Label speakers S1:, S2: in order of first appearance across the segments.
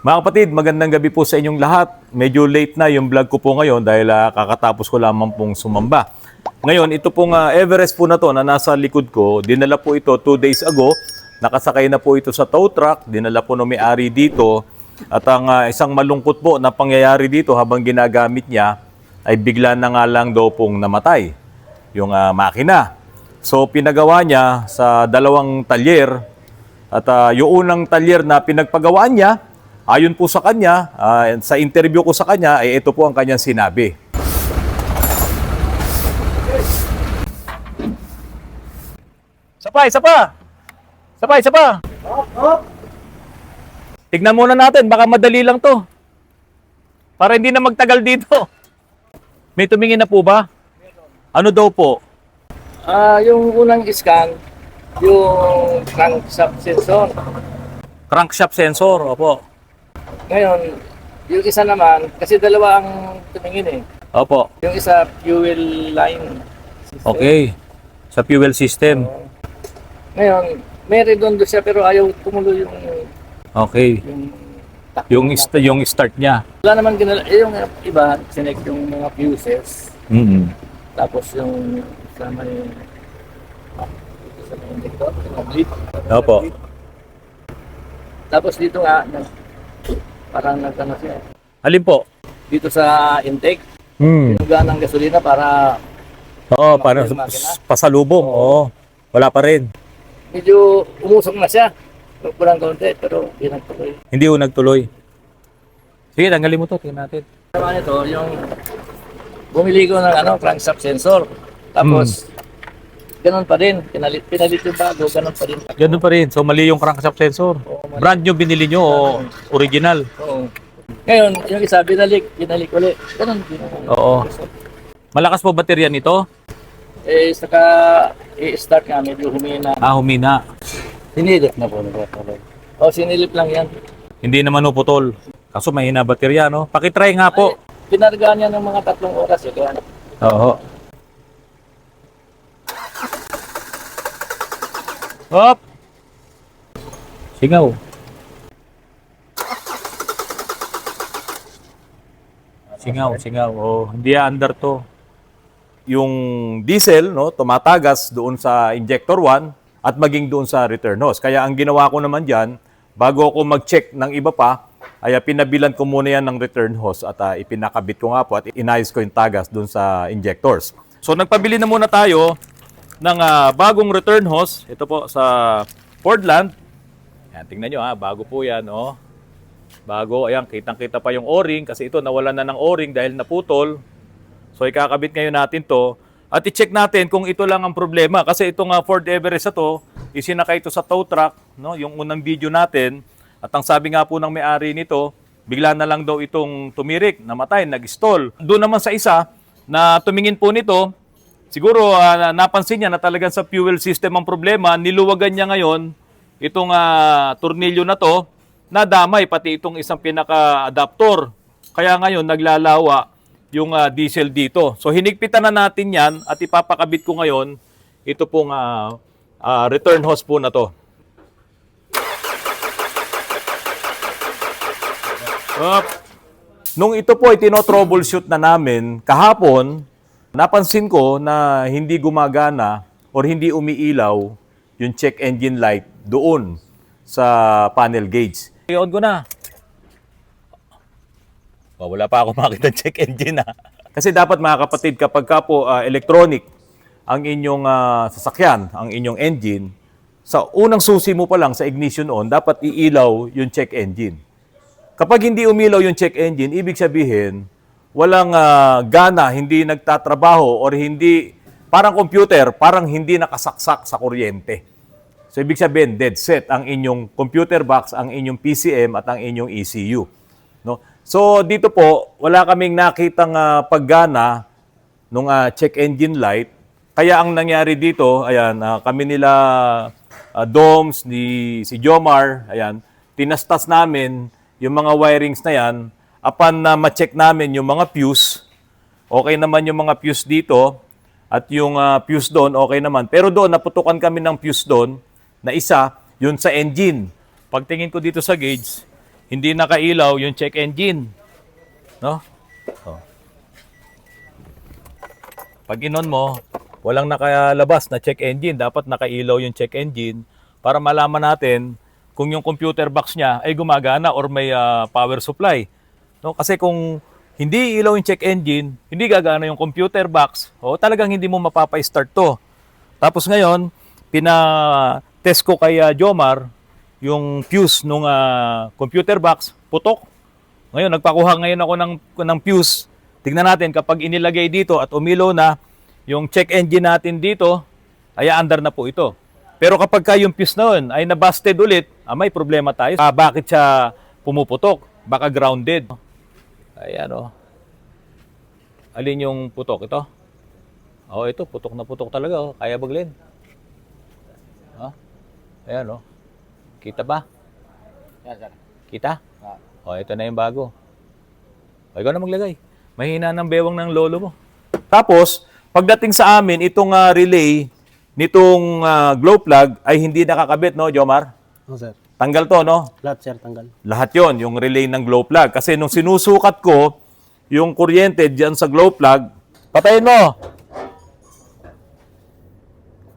S1: Mga kapatid, magandang gabi po sa inyong lahat. Medyo late na yung vlog ko po ngayon dahil kakatapos ko lamang pong sumamba. Ngayon, ito pong Everest po na to na nasa likod ko, dinala po ito 2 days ago. Nakasakay na po ito sa tow truck, dinala po ng may-ari dito. At ang isang malungkot po na pangyayari dito habang ginagamit niya ay bigla na nga lang daw pong namatay yung makina. So pinagawa niya sa 2 talyer at yung unang talyer na pinagpagawaan niya, ayon po sa kanya, sa interview ko sa kanya, ay ito po ang kanyang sinabi. Isa pa! Tignan muna natin, baka madali lang to. Para hindi na magtagal dito. May tumingin na po ba? Ano daw po?
S2: Yung unang scan, yung crankshaft sensor.
S1: Crankshaft sensor, opo.
S2: Ngayon, yung isa naman, kasi dalawa ang tumingin eh.
S1: Opo.
S2: Yung isa, fuel line system.
S1: Okay. Sa fuel system.
S2: Ngayon, may redondo siya pero ayaw tumulo yung
S1: Okay.
S2: takbo natin.
S1: Yung start niya.
S2: Wala naman yung iba, sinek yung mga fuses.
S1: Mm-hmm.
S2: Tapos yung sa may injector, yung bleed.
S1: Opo.
S2: Tapos dito nga, parang nagkano siya.
S1: Alin po?
S2: Dito sa intake, pinugaan ng gasolina para
S1: Oo, parang
S2: yung makina.
S1: pasalubong. Oo. Wala pa rin.
S2: medyo umusok na siya. Kurang kaunti, pero pinagtuloy.
S1: Hindi ho nagtuloy. Sige, tanggalin mo to. Tingnan natin.
S2: Naman ito, yung bumili ko ng crankshaft sensor. Tapos, ganun pa rin. Pinalit yung bago, ganun pa rin.
S1: Ganun pa rin. So, mali yung crankshaft sensor.
S2: Oo, mali.
S1: Brand new binili nyo o original?
S2: Oo. Ngayon, yung isa, binalik ulit. Ganun din.
S1: Oo. Malakas po baterya nito?
S2: Saka, i-start nga, medyo humina.
S1: Humina.
S2: Sinilip na po. Sinilip lang yan.
S1: Hindi naman ho putol. Kaso mahina baterya, no? Pakitry nga po.
S2: Pinargaan niya ng mga 3 oras. Kaya,
S1: Oo. Hop! Singaw. Singaw. Oh, hindi under to. Yung diesel, no, tumatagas doon sa injector 1 at maging doon sa return hose. Kaya ang ginawa ko naman diyan, bago ako mag-check ng iba pa, ay pinabilan ko muna yan ng return hose at ipinakabit ko nga po at inayos ko yung tagas doon sa injectors. So nagpabili na muna tayo ng bagong return hose. Ito po sa Fordland. Yan, tingnan nyo bago po yan. Oh. Bago, ayan, kitang-kita pa yung o-ring kasi ito nawalan na ng o-ring dahil naputol. So ikakabit ngayon natin to at i-check natin kung ito lang ang problema kasi itong Ford Everest na to, isinakay ito sa tow truck, no, yung unang video natin. At ang sabi nga po ng may-ari nito, bigla na lang daw itong tumirik, namatay, nag-stall. Doon naman sa isa na tumingin po nito, siguro napansin niya na talagang sa fuel system ang problema, niluwagan niya ngayon itong tornilyo na to, nadamay pati itong isang pinaka-adaptor. Kaya ngayon naglalawa yung diesel dito. So hinigpitan na natin yan at ipapakabit ko ngayon ito pong return hose po na to. Nung ito po ay tino-troubleshoot na namin kahapon, napansin ko na hindi gumagana or hindi umiilaw yung check engine light doon sa panel gauge. I-on ko na. Wala pa ako makita check engine Kasi dapat mga kapatid, kapag ka po electronic ang inyong sasakyan, ang inyong engine, sa unang susi mo pa lang sa ignition on, dapat iilaw yung check engine. Kapag hindi umilaw yung check engine, ibig sabihin, walang gana, hindi nagtatrabaho or hindi, parang computer, parang hindi nakasaksak sa kuryente. So ibig sabihin, dead set ang inyong computer box, ang inyong PCM at ang inyong ECU. No? So dito po, wala kaming nakitang paggana nung check engine light. Kaya ang nangyari dito, ayan, kami nila Doms, si Jomar, ayan, tinastas namin yung mga wirings na yan. Upon na ma-check namin yung mga fuse, okay naman yung mga fuse dito at yung fuse doon, okay naman. Pero doon, naputukan kami ng fuse doon na isa, yun sa engine. Pagtingin ko dito sa gauge, hindi nakailaw yung check engine. No? Oh. Pag inon mo, walang nakalabas na check engine. Dapat nakailaw yung check engine para malaman natin kung yung computer box niya ay gumagana or may power supply. No? Kasi kung hindi ilaw yung check engine, hindi gagana yung computer box, talagang hindi mo mapapa-start to. Tapos ngayon, pina-test ko kay Jomar yung fuse nung computer box, putok. Ngayon, nagpakuha ngayon ako ng fuse. Tignan natin kapag inilagay dito at umilaw na yung check engine natin dito, ay under na po ito. Pero kapag yung fuse na yun ay nabusted ulit, may problema tayo. Bakit siya pumuputok? Baka grounded. Ayan o. Alin yung putok? Ito? Ito. Putok na putok talaga. Kaya baglin. Ayan o. Kita ba?
S2: Yan, sir.
S1: Kita? Ito na yung bago. Ikaw na maglagay. Mahina ng bewang ng lolo mo. Tapos, pagdating sa amin, itong relay nitong glow plug ay hindi nakakabit, no, Jomar?
S3: Oo, sir.
S1: Tanggal to, no?
S3: Lahat, sir, tanggal.
S1: Lahat yon, yung relay ng glow plug. Kasi nung sinusukat ko, yung kuryente dyan sa glow plug, patayin mo!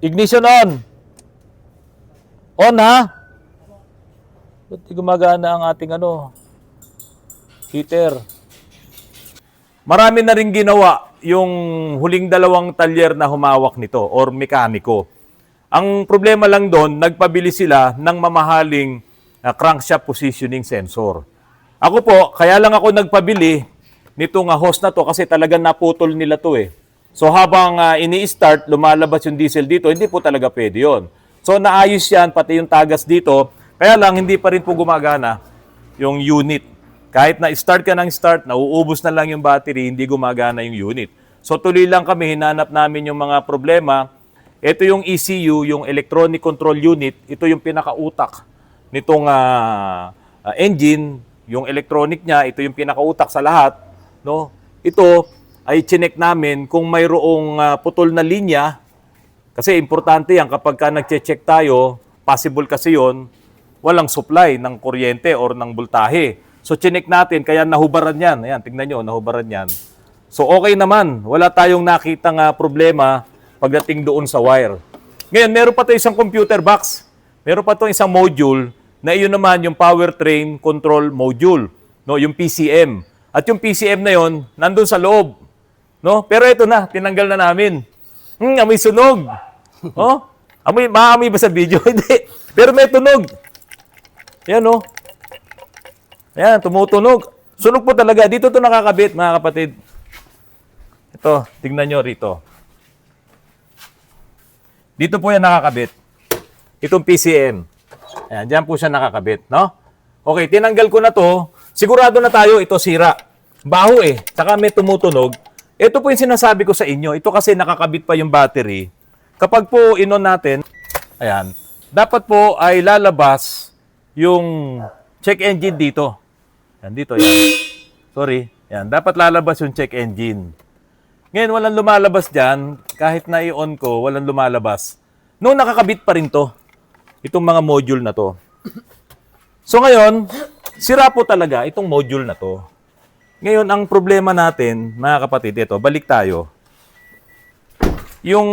S1: Ignition on! On, ha? Ba't di gumagana ang ating heater? Marami na rin ginawa yung huling dalawang talyer na humawak nito or mekaniko. Ang problema lang doon, nagpabili sila ng mamahaling crankshaft positioning sensor. Ako po, kaya lang ako nagpabili nitong hose na to kasi talagang naputol nila to eh. So habang ini-start, lumalabas yung diesel dito, hindi po talaga pwede yun. So naayos yan, pati yung tagas dito, kaya lang hindi pa rin po gumagana yung unit. Kahit na start ka ng start, nauubos na lang yung battery, hindi gumagana yung unit. So tuloy lang kami, hinanap namin yung mga problema. Ito yung ECU, yung Electronic Control Unit, ito yung pinakautak nitong engine, yung electronic niya, ito yung pinakautak sa lahat. No? Ito ay chinek namin kung mayroong putol na linya, kasi importante yan kapag ka nag-check tayo, possible kasi yon walang supply ng kuryente or ng voltahe. So, chinek natin, kaya nahubaran yan. Ayan, tingnan nyo, nahubaran yan. So, okay naman. Wala tayong nakitang problema pagdating doon sa wire. Ngayon, meron pa ito isang computer box. Meron pa ito isang module na iyon naman yung powertrain control module. No? Yung PCM. At yung PCM na yon nandun sa loob. No? Pero ito na, tinanggal na namin. Amoy sunog. Oh? Maamoy ba sa video? Hindi. Pero may tunog. Yan, no? Ayan, tumutunog. Sunog po talaga. Dito to nakakabit, mga kapatid. Ito, tingnan nyo rito. Dito po yan nakakabit. Itong PCM. Ayan, dyan po siya nakakabit, no? Okay, tinanggal ko na to. Sigurado na tayo, ito sira. Baho eh. Saka may tumutunog. Ito po yung sinasabi ko sa inyo. Ito kasi nakakabit pa yung battery. Kapag po inon natin, ayan, dapat po ay lalabas yung check engine dito. Yan, dito, yan. Sorry. Yan, dapat lalabas yung check engine. Ngayon, walang lumalabas dyan. Kahit na i-on ko, walang lumalabas. Noong nakakabit pa rin to. Itong mga module na to. So ngayon, sira po talaga itong module na to. Ngayon, ang problema natin, mga kapatid, ito, balik tayo. Yung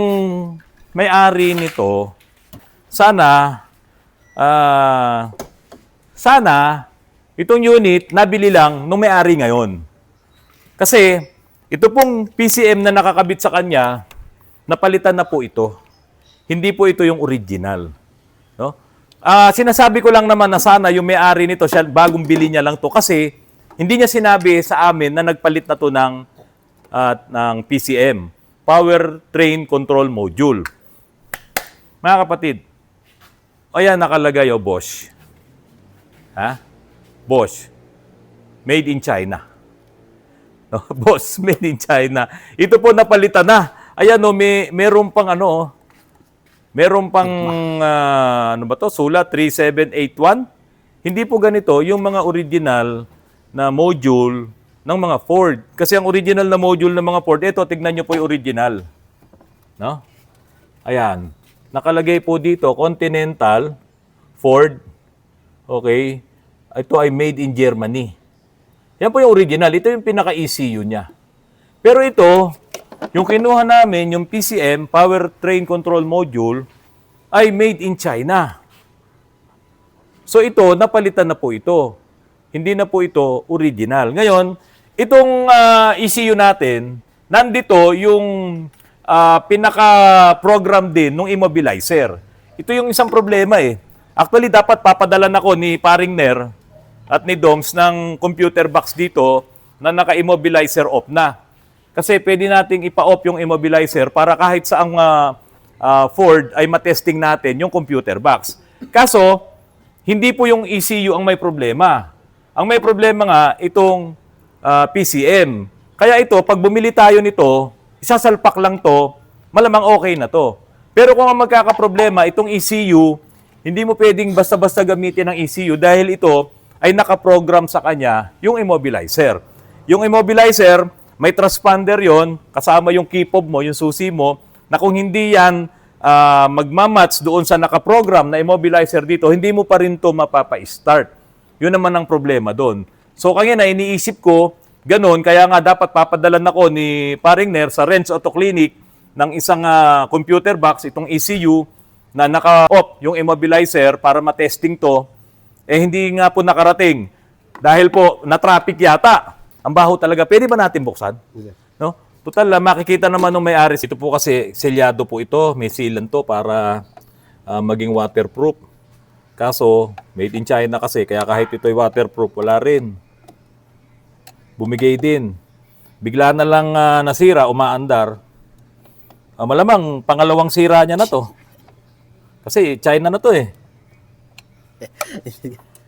S1: may-ari nito, sana itong unit nabili lang nung may-ari ngayon. Kasi ito pong PCM na nakakabit sa kanya, napalitan na po ito. Hindi po ito yung original. No? Sinasabi ko lang naman na sana yung may-ari nito, siya, bagong bili niya lang to kasi hindi niya sinabi sa amin na nagpalit na to ng PCM, Power Train Control Module. Mga kapatid, ayan nakalagay Bosch. Ha? Bosch. Made in China. No, Bosch, made in China. Ito po napalitan na. Ayan meron pang meron pang sulat 3781. Hindi po ganito yung mga original na module ng mga Ford. Kasi ang original na module ng mga Ford, ito tignan niyo po yung original. No? Ayan. Nakalagay po dito, Continental, Ford, okay, Ito ay made in Germany. Yan po yung original. Ito yung pinaka-ECU niya. Pero ito, yung kinuha namin, yung PCM, Power Train Control Module, ay made in China. So ito, napalitan na po ito. Hindi na po ito original. Ngayon, itong ECU natin, nandito yung pinaka-program din ng immobilizer. Ito yung isang problema eh. Actually, dapat papadalan ako ni Paring Ner at ni Doms ng computer box dito na naka-immobilizer off na. Kasi pwede nating ipa-off yung immobilizer para kahit saang Ford ay matesting natin yung computer box. Kaso, hindi po yung ECU ang may problema. Ang may problema nga itong PCM. Kaya ito, pag bumili tayo nito, isasalpak lang to, malamang okay na to. Pero kung ang magkakaproblema, itong ECU, hindi mo pwedeng basta-basta gamitin ang ECU dahil ito ay nakaprogram sa kanya yung immobilizer. Yung immobilizer, may transponder yon kasama yung key fob mo, yung susi mo, na kung hindi yan magmamatch doon sa nakaprogram na immobilizer dito, hindi mo pa rin to mapapa-start. Yun naman ang problema doon. So kaya na iniisip ko, ganun, kaya nga dapat papadalan ako ni Paring Ner sa Renz Auto Clinic ng isang computer box, itong ECU, na naka-off yung immobilizer para matesting to, hindi nga po nakarating. Dahil po, na-traffic yata. Ang baho talaga. Pwede ba natin buksan? No? Total, makikita naman ng may-ari. Ito po kasi, selyado po ito. May sealant to para maging waterproof. Kaso, made in China kasi. Kaya kahit ito'y waterproof, wala rin. Bumigay din. Bigla na lang nasira, umaandar. Malamang, pangalawang sira niya na to. Kasi China na to eh.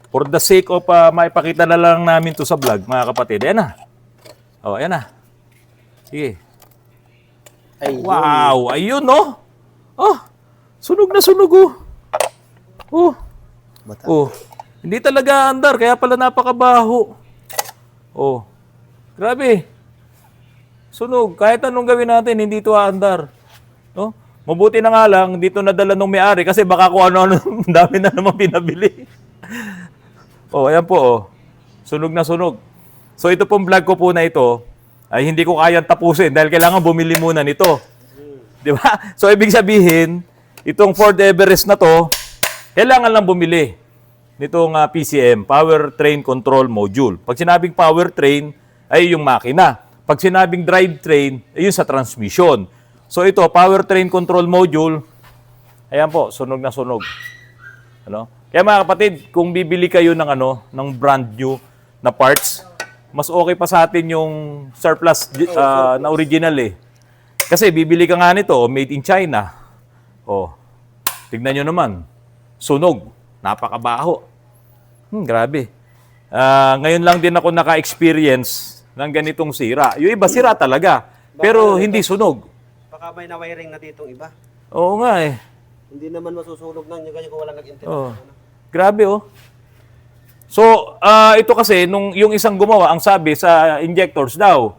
S1: For the sake of maipakita na lang namin to sa vlog, mga kapatid. Ayan na. Oh, ayan na. Sige.
S3: Ayun.
S1: Wow, ayun no. Oh, sunog na sunog oh. Oh.
S3: Bata.
S1: Oh. Hindi talaga andar, kaya pala napakabaho. Oh. Grabe. Sunog. Kahit anong gawin natin, hindi ito aandar. No? Mabuti na nga lang, dito nadala nung may-ari kasi baka kung ano-ano, dami na naman pinabili. Oh, ayan po oh. Sunog na sunog. So ito pong vlog ko po na ito ay hindi ko kayang tapusin dahil kailangan bumili muna nito. 'Di ba? So ibig sabihin, itong Ford Everest na to, kailangan lang bumili nitong PCM, Power Train Control Module. Pag sinabing power train ay yung makina. Pag sinabing drivetrain ay yung sa transmission. So ito, Power Train Control Module, ayan po, sunog na sunog. Ano? Kaya mga kapatid, kung bibili kayo ng ng brand new na parts, mas okay pa sa atin yung surplus na original eh. Kasi bibili ka nga nito, made in China. Oh, tignan nyo naman. Sunog. Napakabaho. Grabe. Ngayon lang din ako naka-experience ng ganitong sira. Yung iba sira talaga, pero hindi sunog.
S3: Baka may na-wiring na ditong iba.
S1: Oo nga eh.
S3: Hindi naman masusunog ng ganyan kung walang nag-internet.
S1: Oh. Grabe oh. So, ito kasi, yung isang gumawa, ang sabi sa injectors daw,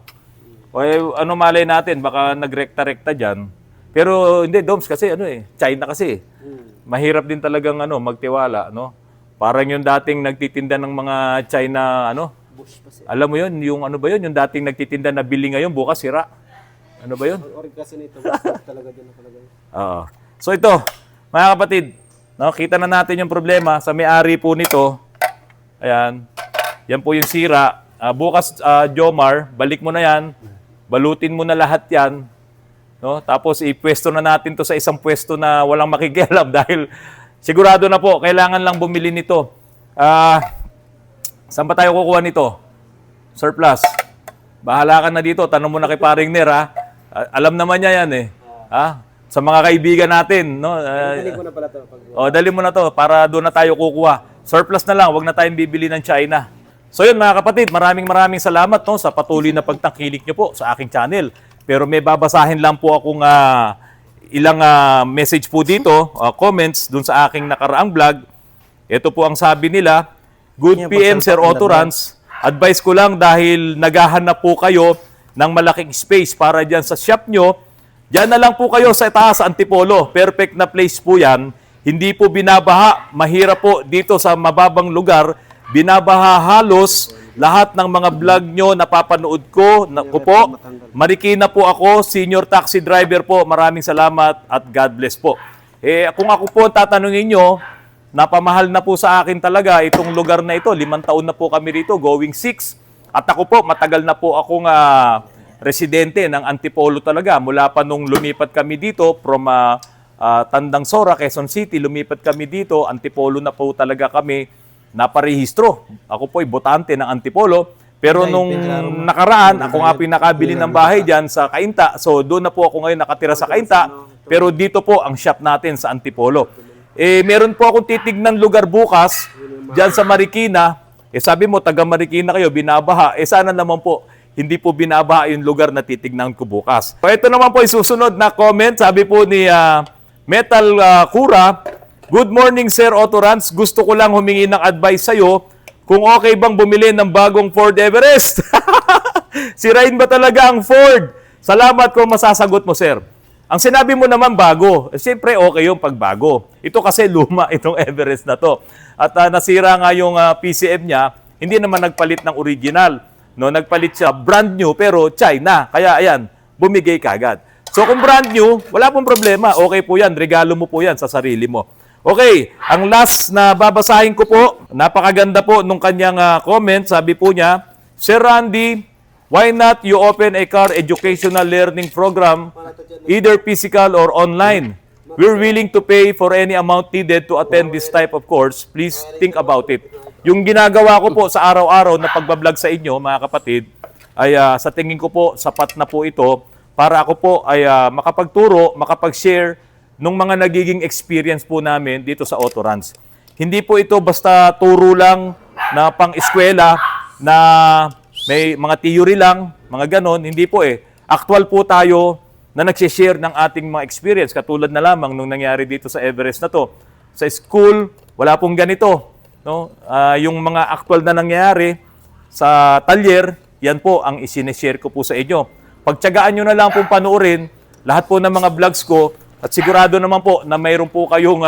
S1: ano malay natin, baka nagrekta-rekta dyan. Pero hindi, Doms, kasi China kasi. Mahirap din talagang magtiwala, no? Parang yung dating nagtitinda ng mga China, alam mo yun, yung yung dating nagtitinda na bili ngayon, bukas sira. Ano ba yun?
S3: Or kasi nito, talaga din nakalagay.
S1: Oo. So ito, mga kapatid, kita na natin yung problema sa may-ari po nito. Ayan. Yan po yung sira. Bukas, Jomar, balik mo na yan. Balutin mo na lahat yan. No? Tapos ipwesto na natin to sa isang pwesto na walang makikialam dahil sigurado na po, kailangan lang bumili nito. Saan ba tayo kukuha nito? Surplus. Bahala ka na dito. Tanong mo na kay Paring Ner, ha? Alam naman niya yan eh. Sa mga kaibigan natin, no?
S3: Dali ko na pala to.
S1: Dali mo na to para doon na tayo kukuha. Surplus na lang, wag na tayong bibili ng China. So yun mga kapatid, maraming salamat sa patuloy na pagtangkilik nyo po sa aking channel. Pero may babasahin lang po akong ilang message po dito, comments dun sa aking nakaraang vlog. Ito po ang sabi nila, Good PM Sir Otto Ranz, advice ko lang dahil naghahanap po kayo ng malaking space para dyan sa shop nyo. Diyan na lang po kayo sa taas sa Antipolo. Perfect na place po yan. Hindi po binabaha. Mahirap po dito sa mababang lugar binabaha halos lahat ng mga vlog nyo, napapanood ko, po. Marikina po ako, senior taxi driver po. Maraming salamat at God bless po. Kung ako po tatanungin nyo, napamahal na po sa akin talaga itong lugar na ito. 5 taon na po kami rito, going 6. At ako po, matagal na po akong residente ng Antipolo talaga. Mula pa nung lumipat kami dito from Tandang Sora, Quezon City, lumipat kami dito. Antipolo na po talaga kami naparehistro. Ako po ay botante ng Antipolo. Pero nung nakaraan, ako nga pinakabili ng bahay dyan sa Cainta. So doon na po ako ngayon nakatira sa Cainta. Pero dito po ang shop natin sa Antipolo. Meron po akong titignan lugar bukas dyan sa Marikina. Sabi mo, taga Marikina kayo, binabaha. Sana naman po, hindi po binabaha yung lugar na titignan ko bukas. So ito naman po yung susunod na comment. Sabi po ni Metal Kura, "Good morning, Sir Otto Rans. Gusto ko lang humingi ng advice sa'yo kung okay bang bumili ng bagong Ford Everest." Sirain ba talaga ang Ford? Salamat kung masasagot mo, sir. Ang sinabi mo naman bago. Siyempre, okay yung pagbago. Ito kasi luma itong Everest na to. At nasira nga yung PCM niya, hindi naman nagpalit ng original. No, nagpalit siya brand new pero China. Kaya ayan, bumigay kagad. So kung brand new, wala pong problema. Okay po yan. Regalo mo po yan sa sarili mo. Okay, ang last na babasahin ko po, napakaganda po nung kanyang comment. Sabi po niya, "Sir Randy, why not you open a car educational learning program, either physical or online? We're willing to pay for any amount needed to attend this type of course. Please think about it." Yung ginagawa ko po sa araw-araw na pagbablog sa inyo, mga kapatid, ay sa tingin ko po, sapat na po ito para ako po ay makapagturo, makapag-share nung mga nagiging experience po namin dito sa Otto Rans. Hindi po ito basta turo lang na pang-eskwela na may mga theory lang, mga ganon. Hindi po Actual po tayo na nagsishare ng ating mga experience. Katulad na lamang nung nangyari dito sa Everest na to. Sa school, wala pong ganito. No? Yung mga actual na nangyari sa talyer, yan po ang isineshare ko po sa inyo. Pagtiyagaan nyo na lang pong panoorin lahat po ng mga vlogs ko. At sigurado naman po na mayroon po kayong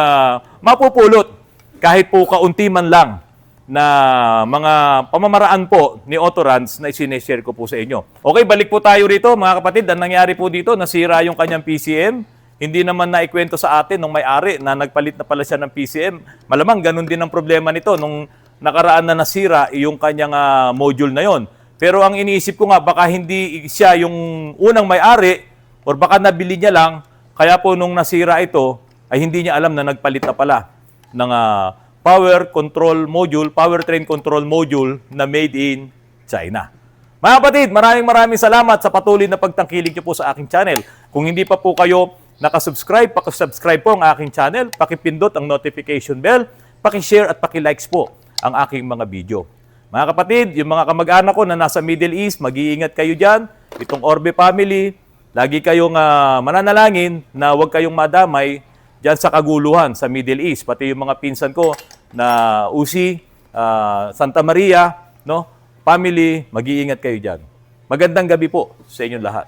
S1: mapupulot kahit po kaunti man lang na mga pamamaraan po ni Otto Rans na isineshare ko po sa inyo. Okay, balik po tayo rito mga kapatid. Ang nangyari po dito, nasira yung kanyang PCM. Hindi naman naikwento sa atin nung may-ari na nagpalit na pala siya ng PCM. Malamang ganun din ang problema nito nung nakaraan na nasira yung kanyang module na yon. Pero ang iniisip ko nga, baka hindi siya yung unang may-ari or baka nabili niya lang. Kaya po nung nasira ito, ay hindi niya alam na nagpalit na pala ng powertrain control module na made in China. Mga kapatid, maraming salamat sa patuloy na pagtangkilik niyo po sa aking channel. Kung hindi pa po kayo nakasubscribe, pakisubscribe po ang aking channel, pakipindot ang notification bell, pakishare at pakilikes po ang aking mga video. Mga kapatid, yung mga kamag-anak ko na nasa Middle East, mag-iingat kayo dyan. Itong Orbe family, lagi kayong mananalangin na huwag kayong madamay dyan sa kaguluhan sa Middle East. Pati yung mga pinsan ko na Uzi, Santa Maria, no? Family, mag-iingat kayo dyan. Magandang gabi po sa inyong lahat.